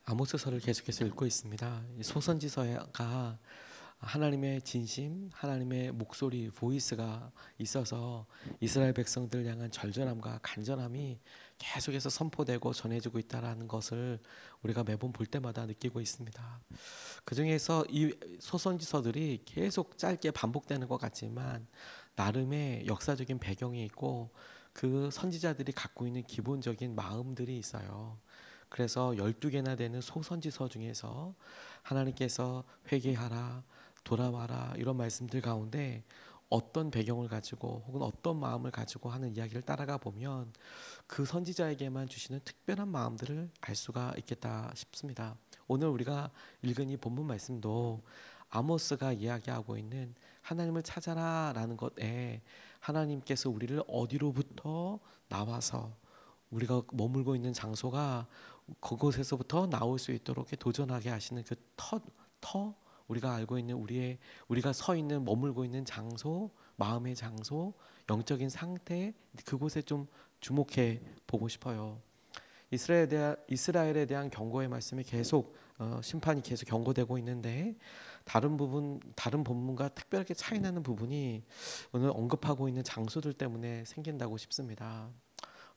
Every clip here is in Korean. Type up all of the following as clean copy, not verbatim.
아모스서를 계속해서 읽고 있습니다. 이 소선지서가 하나님의 진심, 하나님의 목소리, 보이스가 있어서 이스라엘 백성들 향한 절절함과 간절함이 계속해서 선포되고 전해지고 있다는 것을 우리가 매번 볼 때마다 느끼고 있습니다. 그 중에서 이 소선지서들이 계속 짧게 반복되는 것 같지만 나름의 역사적인 배경이 있고 그 선지자들이 갖고 있는 기본적인 마음들이 있어요. 그래서 12개나 되는 소선지서 중에서 하나님께서 회개하라, 돌아와라 이런 말씀들 가운데 어떤 배경을 가지고 혹은 어떤 마음을 가지고 하는 이야기를 따라가 보면 그 선지자에게만 주시는 특별한 마음들을 알 수가 있겠다 싶습니다. 오늘 우리가 읽은 이 본문 말씀도 아모스가 이야기하고 있는 하나님을 찾아라라는 것에 하나님께서 우리를 어디로부터 나와서 우리가 머물고 있는 장소가 그곳에서부터 나올 수 있도록 도전하게 하시는 그 터, 우리가 알고 있는 우리가 서 있는 머물고 있는 장소, 마음의 장소, 영적인 상태 그곳에 좀 주목해 보고 싶어요. 이스라엘에 대한 경고의 말씀이 계속 심판이 계속 경고되고 있는데 다른 본문과 특별하게 차이나는 부분이 오늘 언급하고 있는 장소들 때문에 생긴다고 싶습니다.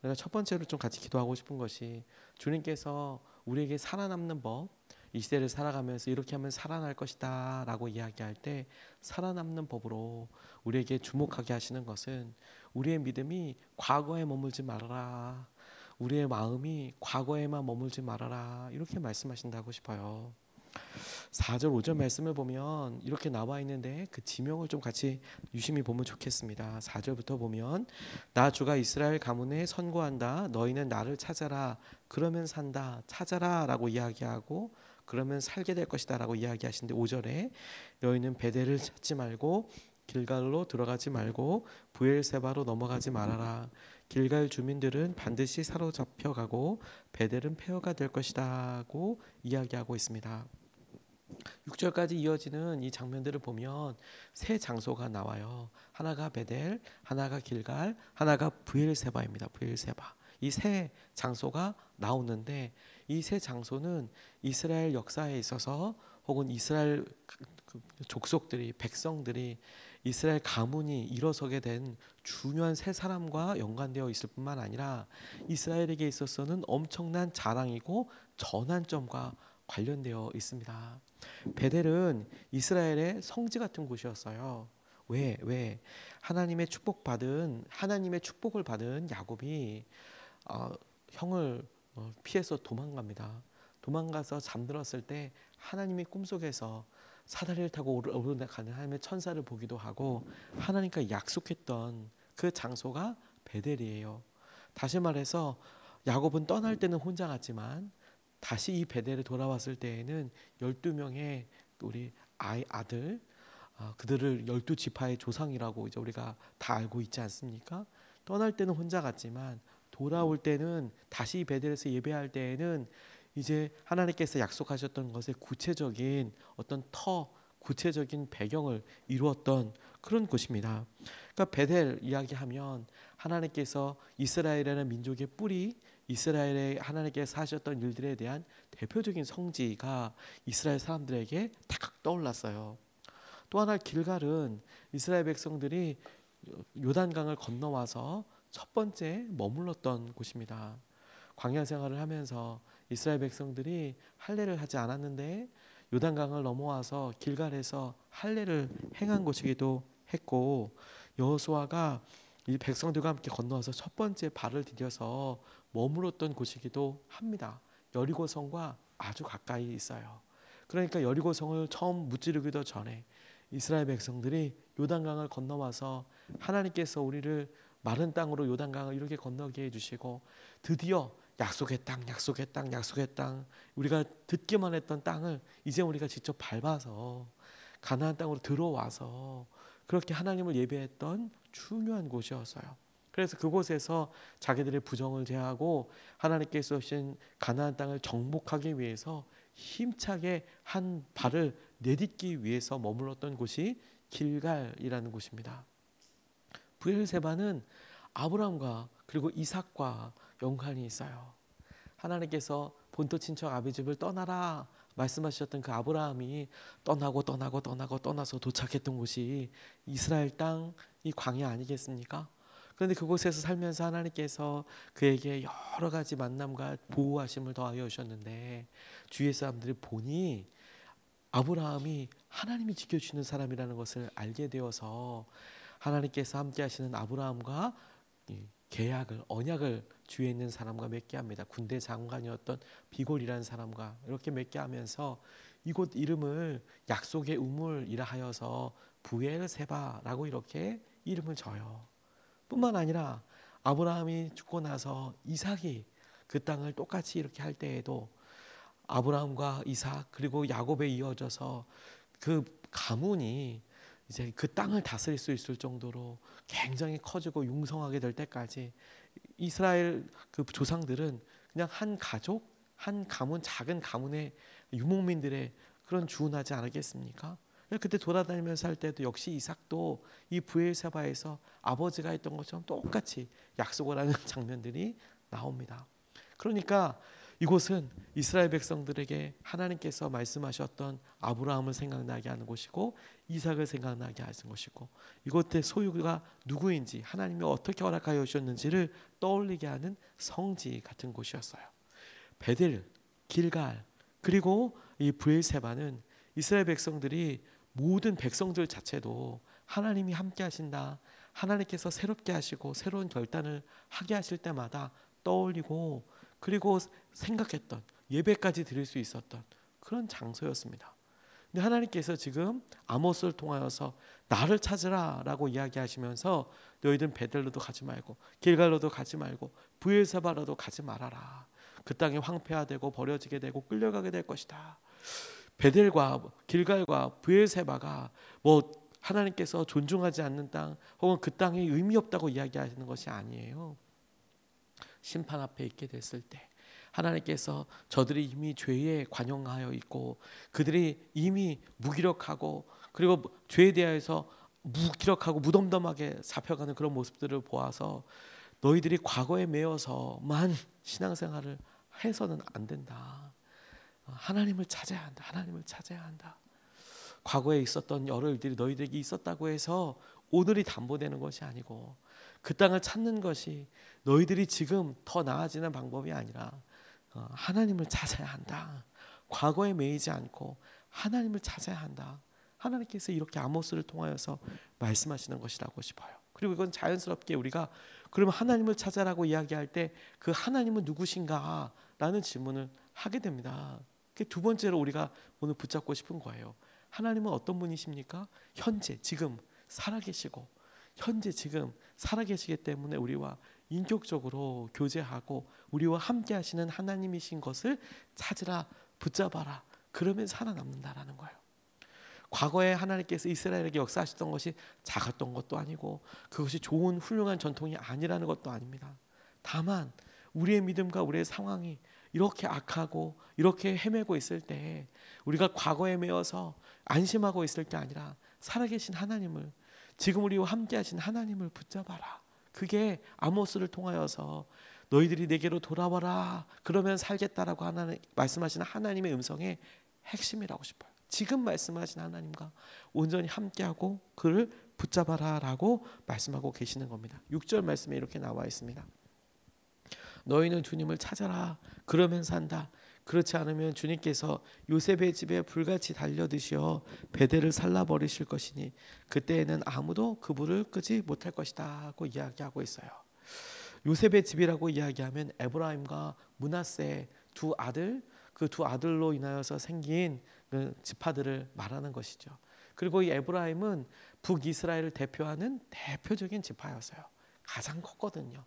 우리가 첫 번째로 좀 같이 기도하고 싶은 것이 주님께서 우리에게 살아남는 법, 이 시대를 살아가면서 이렇게 하면 살아날 것이다 라고 이야기할 때 살아남는 법으로 우리에게 주목하게 하시는 것은 우리의 믿음이 과거에 머물지 말아라, 우리의 마음이 과거에만 머물지 말아라 이렇게 말씀하신다고 싶어요. 4절 5절 말씀을 보면 이렇게 나와 있는데 그 지명을 좀 같이 유심히 보면 좋겠습니다. 4절부터 보면 나 주가 이스라엘 가문에 선고한다. 너희는 나를 찾아라. 그러면 산다. 찾아라 라고 이야기하고 그러면 살게 될 것이다 라고 이야기하시는데 5절에 너희는 베델을 찾지 말고 길갈로 들어가지 말고 브엘세바로 넘어가지 말아라. 길갈 주민들은 반드시 사로잡혀 가고 베델은 폐허가 될 것이다고 이야기하고 있습니다. 6절까지 이어지는 이 장면들을 보면 세 장소가 나와요. 하나가 베델, 하나가 길갈, 하나가 브엘세바입니다. 브엘세바. 이 세 장소가 나오는데 이 세 장소는 이스라엘 역사에 있어서 혹은 이스라엘 족속들이 백성들이 이스라엘 가문이 일어서게 된 중요한 세 사람과 연관되어 있을 뿐만 아니라 이스라엘에게 있어서는 엄청난 자랑이고 전환점과 관련되어 있습니다. 베델은 이스라엘의 성지 같은 곳이었어요. 왜? 하나님의 축복을 받은 야곱이 형을 피해서 도망갑니다. 도망가서 잠들었을 때 하나님이 꿈속에서 사다리를 타고 오르내가는 하나님의 천사를 보기도 하고 하나님과 약속했던 그 장소가 베델이에요. 다시 말해서 야곱은 떠날 때는 혼자 갔지만 다시 이 베델에 돌아왔을 때에는 12명의 우리 아들 그들을 12지파의 조상이라고 이제 우리가 다 알고 있지 않습니까? 떠날 때는 혼자 갔지만 돌아올 때는 다시 베델에서 예배할 때에는 이제 하나님께서 약속하셨던 것의 구체적인 어떤 구체적인 배경을 이루었던 그런 곳입니다. 그러니까 베델 이야기하면 하나님께서 이스라엘이라는 민족의 뿌리, 이스라엘에 하나님께서 하셨던 일들에 대한 대표적인 성지가 이스라엘 사람들에게 탁 떠올랐어요. 또 하나 길갈은 이스라엘 백성들이 요단강을 건너와서 첫 번째 머물렀던 곳입니다. 광야 생활을 하면서 이스라엘 백성들이 할례를 하지 않았는데 요단강을 넘어와서 길갈에서 할례를 행한 곳이기도 했고 여호수아가 이 백성들과 함께 건너와서 첫 번째 발을 디뎌서 머물렀던 곳이기도 합니다. 여리고성과 아주 가까이 있어요. 그러니까 여리고성을 처음 무찌르기도 전에 이스라엘 백성들이 요단강을 건너와서 하나님께서 우리를 마른 땅으로 요단강을 이렇게 건너게 해주시고 드디어 약속의 땅 우리가 듣기만 했던 땅을 이제 우리가 직접 밟아서 가나안 땅으로 들어와서 그렇게 하나님을 예배했던 중요한 곳이었어요. 그래서 그곳에서 자기들의 부정을 제하고 하나님께서 주신 가나안 땅을 정복하기 위해서 힘차게 한 발을 내딛기 위해서 머물렀던 곳이 길갈이라는 곳입니다. 브엘세바는 아브라함과 그리고 이삭과 연관이 있어요. 하나님께서 본토 친척 아비집을 떠나라 말씀하셨던 그 아브라함이 떠나서 도착했던 곳이 이스라엘 땅 이 광야 아니겠습니까? 그런데 그곳에서 살면서 하나님께서 그에게 여러 가지 만남과 보호하심을 더하여 주셨는데 주위의 사람들이 보니 아브라함이 하나님이 지켜주시는 사람이라는 것을 알게 되어서 하나님께서 함께 하시는 아브라함과 계약을 언약을 주위에 있는 사람과 맺게 합니다. 군대 장관이었던 비골이라는 사람과 이렇게 맺게 하면서 이곳 이름을 약속의 우물이라 하여서 부엘세바라고 이렇게 이름을 져요. 뿐만 아니라 아브라함이 죽고 나서 이삭이 그 땅을 똑같이 이렇게 할 때에도 아브라함과 이삭 그리고 야곱에 이어져서 그 가문이 이제 그 땅을 다스릴 수 있을 정도로 굉장히 커지고 융성하게 될 때까지 이스라엘 그 조상들은 그냥 한 가족, 한 가문, 작은 가문의 유목민들의 그런 주운하지 않았겠습니까? 그때 돌아다니면서 할 때도 역시 이삭도 이 브엘세바에서 아버지가 했던 것처럼 똑같이 약속을 하는 장면들이 나옵니다. 그러니까 이곳은 이스라엘 백성들에게 하나님께서 말씀하셨던 아브라함을 생각나게 하는 곳이고 이삭을 생각나게 하는 곳이고 이곳의 소유가 누구인지 하나님이 어떻게 허락하여 주셨는지를 떠올리게 하는 성지 같은 곳이었어요. 베델, 길갈 그리고 이 브엘세바는 이스라엘 백성들이 모든 백성들 자체도 하나님이 함께 하신다. 하나님께서 새롭게 하시고 새로운 결단을 하게 하실 때마다 떠올리고 그리고 생각했던 예배까지 드릴 수 있었던 그런 장소였습니다. 근데 하나님께서 지금 아모스를 통하여서 나를 찾으라 라고 이야기하시면서 너희들은 베델로도 가지 말고 길갈로도 가지 말고 브엘세바로도 가지 말아라. 그 땅이 황폐화되고 버려지게 되고 끌려가게 될 것이다. 베델과 길갈과 브엘세바가 뭐 하나님께서 존중하지 않는 땅 혹은 그 땅에 의미 없다고 이야기하시는 것이 아니에요. 심판 앞에 있게 됐을 때 하나님께서 저들이 이미 죄에 관영하여 있고 그들이 이미 무기력하고 그리고 죄에 대해서 무기력하고 무덤덤하게 잡혀가는 그런 모습들을 보아서 너희들이 과거에 매여서만 신앙생활을 해서는 안 된다. 하나님을 찾아야 한다. 하나님을 찾아야 한다. 과거에 있었던 여러 일들이 너희들에게 있었다고 해서 오늘이 담보되는 것이 아니고 그 땅을 찾는 것이 너희들이 지금 더 나아지는 방법이 아니라 하나님을 찾아야 한다. 과거에 매이지 않고 하나님을 찾아야 한다. 하나님께서 이렇게 아모스를 통하여서 말씀하시는 것이라고 싶어요. 그리고 이건 자연스럽게 우리가 그러면 하나님을 찾아라고 이야기할 때 그 하나님은 누구신가? 라는 질문을 하게 됩니다. 두 번째로 우리가 오늘 붙잡고 싶은 거예요. 하나님은 어떤 분이십니까? 현재 지금 살아계시고 현재 지금 살아계시기 때문에 우리와 인격적으로 교제하고 우리와 함께 하시는 하나님이신 것을 찾으라, 붙잡아라. 그러면 살아남는다라는 거예요. 과거에 하나님께서 이스라엘에게 역사하셨던 것이 작았던 것도 아니고 그것이 좋은 훌륭한 전통이 아니라는 것도 아닙니다. 다만 우리의 믿음과 우리의 상황이 이렇게 악하고 이렇게 헤매고 있을 때 우리가 과거에 매여서 안심하고 있을 게 아니라 살아계신 하나님을 지금 우리와 함께 하신 하나님을 붙잡아라. 그게 아모스를 통하여서 너희들이 내게로 돌아와라. 그러면 살겠다라고 말씀하시는 하나님의 음성의 핵심이라고 싶어요. 지금 말씀하신 하나님과 온전히 함께하고 그를 붙잡아라라고 말씀하고 계시는 겁니다. 6절 말씀에 이렇게 나와 있습니다. 너희는 주님을 찾아라. 그러면 산다. 그렇지 않으면 주님께서 요셉의 집에 불같이 달려드시어 베델을 살라버리실 것이니 그때에는 아무도 그 불을 끄지 못할 것이다 고 이야기하고 있어요. 요셉의 집이라고 이야기하면 에브라임과 므낫세 두 아들, 그 두 아들로 인하여서 생긴 그 지파들을 말하는 것이죠. 그리고 이 에브라임은 북이스라엘을 대표하는 대표적인 지파였어요. 가장 컸거든요.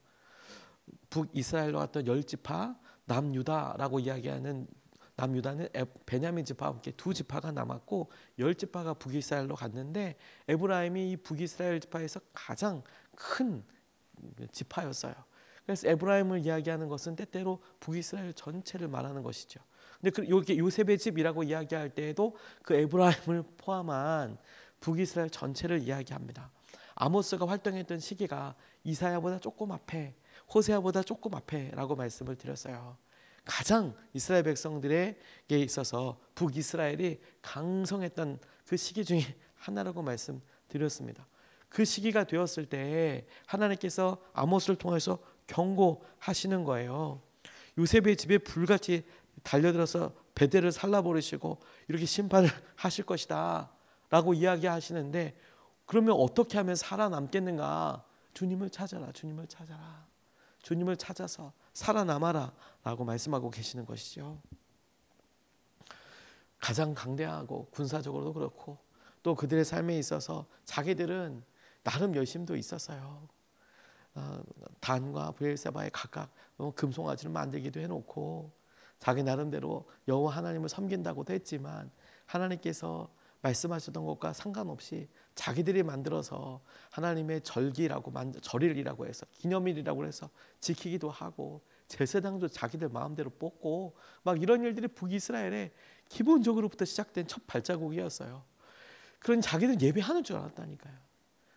북이스라엘로 갔던 10지파, 남유다라고 이야기하는 남유다는 베냐민 지파와 함께 두 지파가 남았고 10지파가 북이스라엘로 갔는데 에브라임이 이 북이스라엘 지파에서 가장 큰 지파였어요. 그래서 에브라임을 이야기하는 것은 때때로 북이스라엘 전체를 말하는 것이죠. 근데 여기 요셉의 집이라고 이야기할 때에도 그 에브라임을 포함한 북이스라엘 전체를 이야기합니다. 아모스가 활동했던 시기가 이사야보다 조금 앞에, 호세아보다 조금 앞에라고 말씀을 드렸어요. 가장 이스라엘 백성들에게 있어서 북이스라엘이 강성했던 그 시기 중에 하나라고 말씀드렸습니다. 그 시기가 되었을 때 하나님께서 아모스를 통해서 경고하시는 거예요. 요셉의 집에 불같이 달려들어서 베델을 살라버리시고 이렇게 심판을 하실 것이다 라고 이야기하시는데, 그러면 어떻게 하면 살아남겠는가? 주님을 찾아라, 주님을 찾아라, 주님을 찾아서 살아남아라 라고 말씀하고 계시는 것이죠. 가장 강대하고 군사적으로도 그렇고 또 그들의 삶에 있어서 자기들은 나름 열심도 있었어요. 단과 브엘세바에 각각 금송아지를 만들기도 해놓고 자기 나름대로 여호와 하나님을 섬긴다고도 했지만, 하나님께서 말씀하셨던 것과 상관없이 자기들이 만들어서 하나님의 절일이라고 해서 기념일이라고 해서 지키기도 하고 제사장도 자기들 마음대로 뽑고 막 이런 일들이 북이스라엘의 기본적으로부터 시작된 첫 발자국이었어요. 그런 자기들 예배하는 줄 알았다니까요.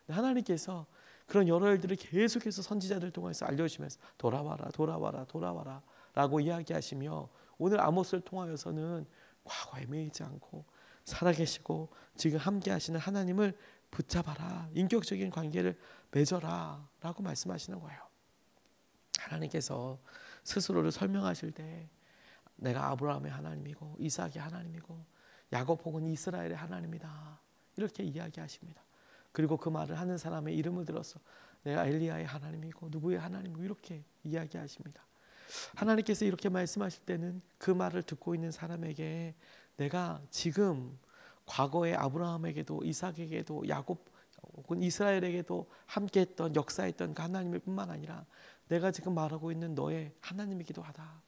하나님께서 그런 여러 일들을 계속해서 선지자들 통해서 알려주시면서 돌아와라, 돌아와라, 돌아와라 라고 이야기하시며, 오늘 아모스를 통하여서는 과거에 매이지 않고 살아계시고 지금 함께 하시는 하나님을 붙잡아라, 인격적인 관계를 맺어라 라고 말씀하시는 거예요. 하나님께서 스스로를 설명하실 때 내가 아브라함의 하나님이고 이삭의 하나님이고 야곱 혹은 이스라엘의 하나님이다 이렇게 이야기하십니다. 그리고 그 말을 하는 사람의 이름을 들어서 내가 엘리야의 하나님이고 누구의 하나님이고 이렇게 이야기하십니다. 하나님께서 이렇게 말씀하실 때는 그 말을 듣고 있는 사람에게 내가 지금 과거의 아브라함에게도 이삭에게도 야곱 혹은 이스라엘에게도 함께했던 역사했던 그 하나님일 뿐만 아니라 내가 지금 말하고 있는 너의 하나님이기도 하다.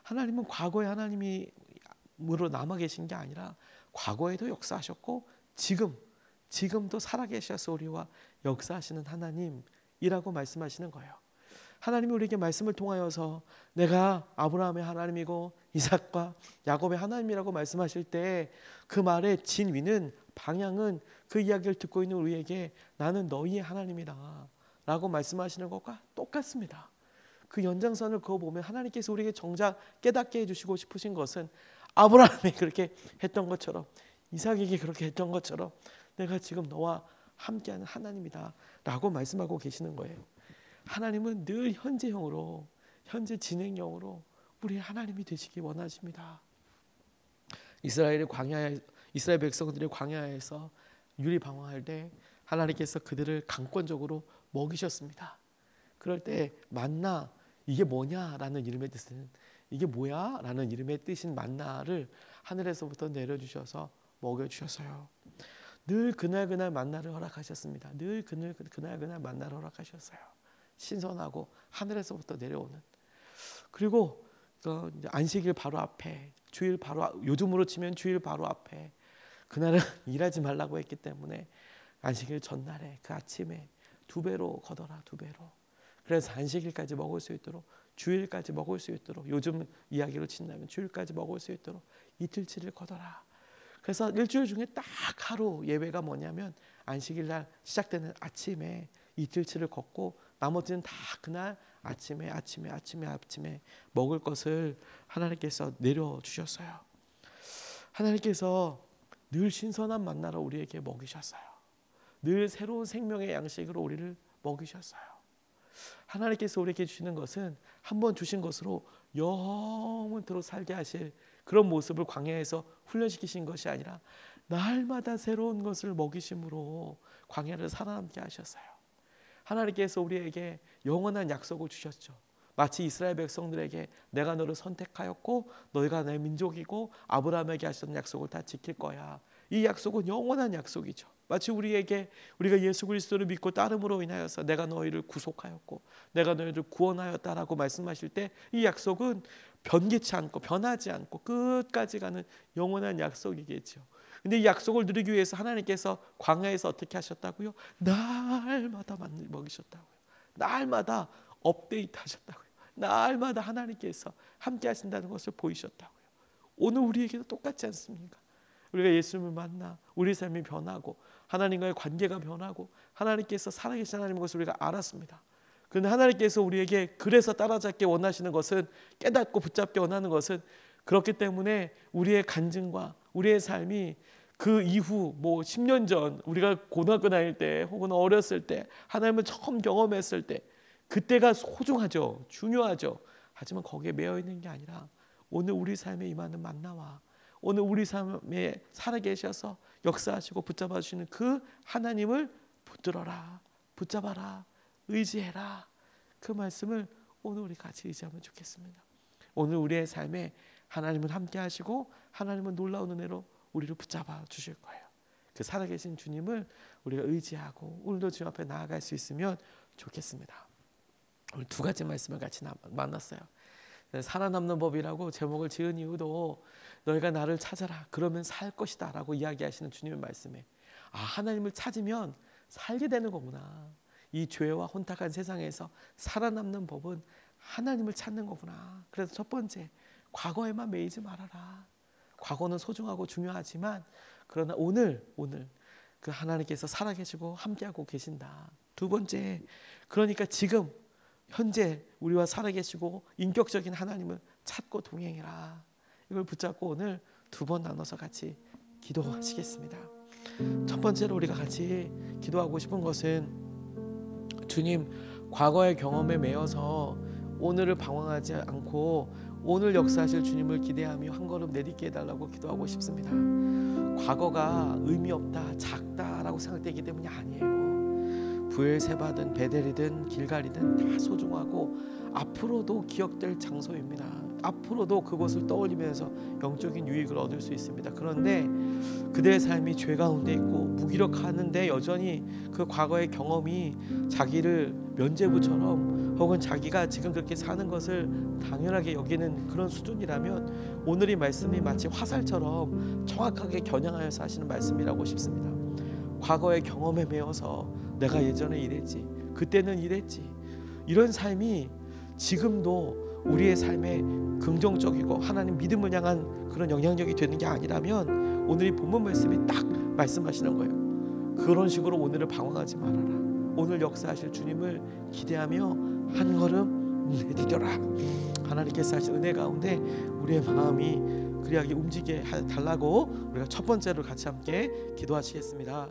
하나님은 과거의 하나님으로 남아 계신 게 아니라 과거에도 역사하셨고 지금도 살아계셔서 우리와 역사하시는 하나님이라고 말씀하시는 거예요. 하나님이 우리에게 말씀을 통하여서 내가 아브라함의 하나님이고 이삭과 야곱의 하나님이라고 말씀하실 때 그 말의 진위는, 방향은 그 이야기를 듣고 있는 우리에게 나는 너희의 하나님이다 라고 말씀하시는 것과 똑같습니다. 그 연장선을 그어보면 하나님께서 우리에게 정작 깨닫게 해주시고 싶으신 것은 아브라함이 그렇게 했던 것처럼 이삭에게 그렇게 했던 것처럼 내가 지금 너와 함께하는 하나님이다 라고 말씀하고 계시는 거예요. 하나님은 늘 현재형으로, 현재 진행형으로 우리의 하나님이 되시기 원하십니다. 이스라엘 백성들이 광야에서 유리방황할 때 하나님께서 그들을 강권적으로 먹이셨습니다. 그럴 때 만나, 이게 뭐냐라는 이름의 뜻은, 이게 뭐야? 라는 이름의 뜻인 만나를 하늘에서부터 내려주셔서 먹여주셨어요. 늘 그날 만나를 허락하셨습니다. 늘 그날 만나를 허락하셨어요. 신선하고 하늘에서부터 내려오는. 그리고 안식일 바로 앞에, 주일 바로, 요즘으로 치면 주일 바로 앞에, 그날은 일하지 말라고 했기 때문에 안식일 전날에 그 아침에 2배로 거둬라, 2배로. 그래서 안식일까지 먹을 수 있도록, 주일까지 먹을 수 있도록, 요즘 이야기로 친다면 주일까지 먹을 수 있도록 이틀치를 거둬라. 그래서 일주일 중에 딱 하루 예배가 뭐냐면 안식일 날 시작되는 아침에 이틀치를 걷고 나머지는 다 그날 아침에 먹을 것을 하나님께서 내려주셨어요. 하나님께서 늘 신선한 만나로 우리에게 먹이셨어요. 늘 새로운 생명의 양식으로 우리를 먹이셨어요. 하나님께서 우리에게 주시는 것은 한번 주신 것으로 영원토록 살게 하실 그런 모습을 광야에서 훈련시키신 것이 아니라 날마다 새로운 것을 먹이심으로 광야를 살아남게 하셨어요. 하나님께서 우리에게 영원한 약속을 주셨죠. 마치 이스라엘 백성들에게 내가 너를 선택하였고 너희가 내 민족이고 아브라함에게 하셨던 약속을 다 지킬 거야. 이 약속은 영원한 약속이죠. 마치 우리에게 우리가 예수 그리스도를 믿고 따름으로 인하여서 내가 너희를 구속하였고 내가 너희를 구원하였다라고 말씀하실 때 이 약속은 변개치 않고 변하지 않고 끝까지 가는 영원한 약속이겠죠. 근데 이 약속을 누리기 위해서 하나님께서 광야에서 어떻게 하셨다고요? 날마다 먹이셨다고요. 날마다 업데이트 하셨다고요. 날마다 하나님께서 함께 하신다는 것을 보이셨다고요. 오늘 우리에게도 똑같지 않습니까? 우리가 예수님을 만나 우리 삶이 변하고 하나님과의 관계가 변하고 하나님께서 살아계신 하나님의 것을 우리가 알았습니다. 그런데 하나님께서 우리에게 그래서 따라잡기 원하시는 것은, 깨닫고 붙잡기 원하는 것은, 그렇기 때문에 우리의 간증과 우리의 삶이 그 이후 10년 전 우리가 고등학교 다닐 때 혹은 어렸을 때 하나님을 처음 경험했을 때 그때가 소중하죠. 중요하죠. 하지만 거기에 매여 있는 게 아니라 오늘 우리 삶에 임하는 만나와 오늘 우리 삶에 살아계셔서 역사하시고 붙잡아 주시는 그 하나님을 붙들어라, 붙잡아라, 의지해라. 그 말씀을 오늘 우리 같이 의지하면 좋겠습니다. 오늘 우리의 삶에 하나님은 함께 하시고 하나님은 놀라운 은혜로 우리를 붙잡아 주실 거예요. 그 살아계신 주님을 우리가 의지하고 오늘도 주님 앞에 나아갈 수 있으면 좋겠습니다. 오늘 두 가지 말씀을 같이 만났어요. 살아남는 법이라고 제목을 지은 이유도 너희가 나를 찾아라 그러면 살 것이다 라고 이야기하시는 주님의 말씀에 하나님을 찾으면 살게 되는 거구나. 이 죄와 혼탁한 세상에서 살아남는 법은 하나님을 찾는 거구나. 그래서 첫 번째, 과거에만 매이지 말아라. 과거는 소중하고 중요하지만 그러나 오늘 그 하나님께서 살아계시고 함께하고 계신다. 두 번째, 그러니까 지금 현재 우리와 살아계시고 인격적인 하나님을 찾고 동행해라. 이걸 붙잡고 오늘 두 번 나눠서 같이 기도하시겠습니다. 첫 번째로 우리가 같이 기도하고 싶은 것은 주님, 과거의 경험에 매여서 오늘을 방황하지 않고 오늘 역사하실 주님을 기대하며 한 걸음 내딛게 해달라고 기도하고 싶습니다. 과거가 의미 없다, 작다라고 생각되기 때문이 아니에요. 부엘세바든 베델이든 길갈이든 다 소중하고 앞으로도 기억될 장소입니다. 앞으로도 그곳을 떠올리면서 영적인 유익을 얻을 수 있습니다. 그런데 그들의 삶이 죄 가운데 있고 무기력하는데 여전히 그 과거의 경험이 자기를 면죄부처럼 혹은 자기가 지금 그렇게 사는 것을 당연하게 여기는 그런 수준이라면 오늘 이 말씀이 마치 화살처럼 정확하게 겨냥하여서 하시는 말씀이라고 싶습니다. 과거의 경험에 매여서 내가 예전에 이랬지, 그때는 이랬지, 이런 삶이 지금도 우리의 삶에 긍정적이고 하나님 믿음을 향한 그런 영향력이 되는 게 아니라면 오늘 이 본문 말씀이 딱 말씀하시는 거예요. 그런 식으로 오늘을 방황하지 말아라. 오늘 역사하실 주님을 기대하며 한 걸음 내디뎌라. 하나님께서 하신 은혜 가운데 우리의 마음이 그리하게 움직이게 달라고 우리가 첫 번째로 같이 함께 기도하시겠습니다.